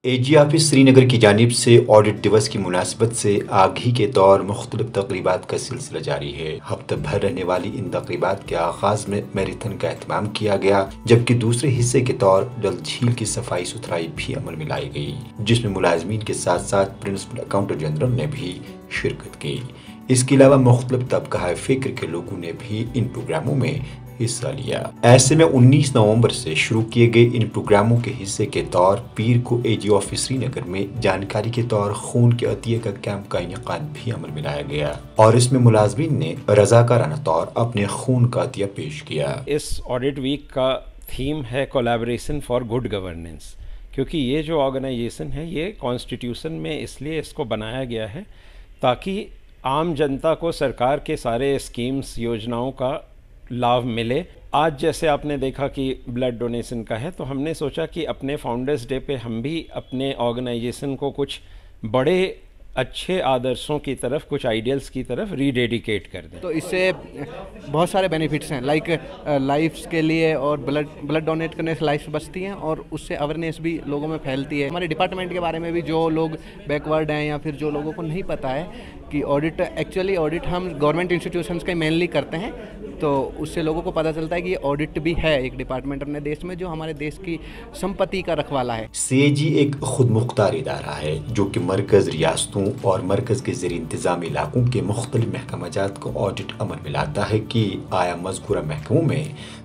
AG office سری نگر کی جانب سے آڈٹ دیوس کی مناسبت سے آگہی کے طور مختلف تقریبات کا سلسلہ جاری ہے۔ ہفتہ بھر رہنے والی ان تقریبات کے آغاز میں میراتھن کا اہتمام کیا گیا، جبکہ دوسرے حصے کے طور ڈل جھیل کی صفائی ستھرائی بھی عمل میں لائی گئی، جس میں ملازمین کے ساتھ ساتھ پرنسپل اکاؤنٹنٹ جنرل نے بھی شرکت کی۔ اس کے علاوہ مختلف طبقہ فکر کے لوگوں نے بھی ان پروگراموں میں حصہ لیا۔ ایسے میں 19 نومبر سے شروع کیے گئے ان پروگراموں کے حصے کے طور پیر کو AG آفس سری نگر میں جانکاری کے طور خون کے عطیے کا کیمپ کا انعقاد بھی عمل میں لایا گیا اور اس میں ملازمین نے رضاکارانہ طور اپنے خون کا عطیہ پیش کیا۔ اس آڈٹ ویک کا تھیم ہے کولیبریشن فار گڈ گورننس، کیونکہ یہ جو آرگنائزیشن ہے یہ کانسٹیٹیوشن میں اس لیے اس کو بنایا گیا ہے تاکہ عام جنتا کو سرکار کے سارے اسکیمز یوجناؤں کا لابھ ملے۔ آج جیسے آپ نے دیکھا کہ بلڈ ڈونیشن کا ہے، تو ہم نے سوچا کہ اپنے فاؤنڈرز ڈے پہ ہم بھی اپنے آرگنائزیشن کو کچھ بڑے اچھے آدرشوں کی طرف، کچھ آئیڈیلز کی طرف ری ڈیڈیکیٹ کر دیں۔ تو اس سے بہت سارے بینیفٹس ہیں، لائک لائفس کے لیے، اور بلڈ ڈونیٹ کرنے سے لائفس بچتی ہیں اور اس سے اویئرنیس بھی لوگوں میں پھیلتی ہے۔ ہمارے ڈپارٹمنٹ کے بارے میں بھی جو لوگ بیکورڈ ہیں یا پھر جو لوگوں کو نہیں پتہ ہے کہ آڈٹ ہم گورنمنٹ انسٹیٹیوشنس کا مینلی کرتے ہیں، تو اس سے لوگوں کو پتہ چلتا ہے کہ یہ آڈٹ بھی ہے ایک ڈپارٹمنٹ اپنے دیش میں جو ہمارے دیش کی سمپتی کا رکھوالا ہے۔ CAG ایک خود مختار ادارہ ہے جو کہ مرکز، ریاستوں اور مرکز کے زیر انتظام علاقوں کے مختلف محکمہ جات کو آڈٹ عمل میں لاتا ہے کہ آیا مذکورہ محکموں میں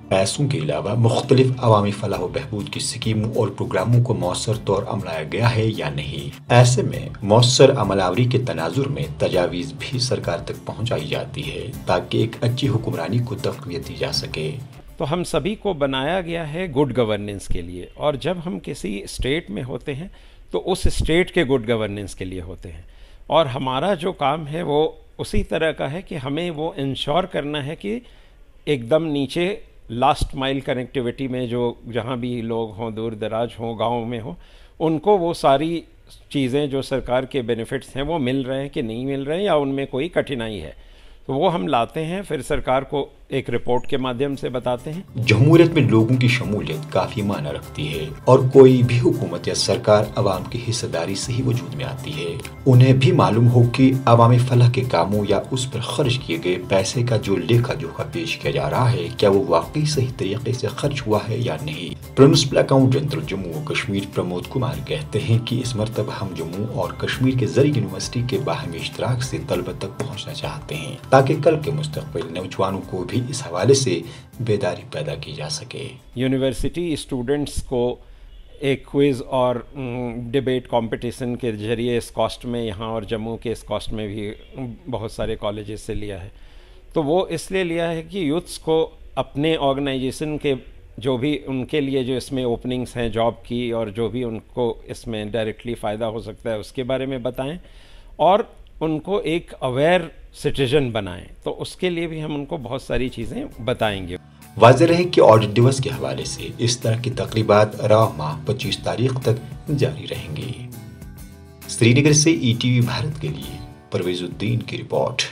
پیسوں کے علاوہ مختلف عوامی فلاح و بہبود کی اسکیموں اور پروگراموں کو مؤثر طور عمل لایا گیا ہے یا نہیں۔ ایسے میں مؤثر عمل آوری کے تناظر میں تجاویز بھی سرکار تک پہنچائی جاتی ہے تاکہ ایک اچھی حکمرانی کو تقویت دی جا سکے۔ تو ہم سبھی کو بنایا گیا ہے گڈ گورننس کے لیے، اور جب ہم کسی اسٹیٹ میں ہوتے ہیں تو اس اسٹیٹ کے گڈ گورننس کے لیے ہوتے ہیں، اور ہمارا جو کام ہے وہ اسی طرح کا ہے کہ ہمیں وہ انشور کرنا ہے کہ ایک دم نیچے لاسٹ مائل کنیکٹیوٹی میں جو جہاں بھی لوگ ہوں، دور دراز ہوں، گاؤں میں ہوں، ان کو وہ ساری چیزیں جو سرکار کے بینیفٹس ہیں وہ مل رہے ہیں کہ نہیں مل رہے ہیں، یا ان میں کوئی کٹھنائی ہے، تو وہ ہم لاتے ہیں، پھر سرکار کو ایک رپورٹ کے مادھیم سے بتاتے ہیں۔ جمہوریت میں لوگوں کی شمولیت کافی معنی رکھتی ہے اور کوئی بھی حکومت یا سرکار عوام کی حصہ داری سے ہی وجود میں آتی ہے۔ انہیں بھی معلوم ہو کہ عوامی فلاح کے کاموں یا اس پر خرچ کیے گئے پیسے کا جو لیکھا جوکھا پیش کیا جا رہا ہے کیا وہ واقعی صحیح طریقے سے خرچ ہوا ہے یا نہیں۔ پرنسپل اکاؤنٹ جنرل جموں و کشمیر پرمود کمار کہتے ہیں کہ اس مرتبہ ہم جموں اور کشمیر کے زرعی یونیورسٹی کے باہمی اشتراک سے طلبہ تک پہنچنا چاہتے ہیں تاکہ کل کے مستقبل نوجوانوں کو بھی اس حوالے سے بیداری پیدا کی جا سکے۔ یونیورسٹی اسٹوڈنٹس کو ایک کوئز اور ڈیبیٹ کمپٹیشن کے ذریعے اس کاسٹ میں یہاں اور جموں کے اس کاسٹ میں بھی بہت سارے کالجز سے لیا ہے، تو وہ اس لیے لیا ہے کہ یوتھس کو اپنے آرگنائزیشن کے جو بھی ان کے لیے جو اس میں اوپننگس ہیں جاب کی، اور جو بھی ان کو اس میں ڈائریکٹلی فائدہ ہو سکتا ہے اس کے بارے میں بتائیں، اور ان کو ایک اویئر سٹیزن بنائیں۔ تو اس کے لیے بھی ہم ان کو بہت ساری چیزیں بتائیں گے۔ واضح رہے کہ آڈٹ دیوس کے حوالے سے اس طرح کی تقریبات رواں ماہ 25 تاریخ تک جاری رہیں گی۔ سری نگر سے ETV بھارت کے لیے پرویز الدین کی رپورٹ۔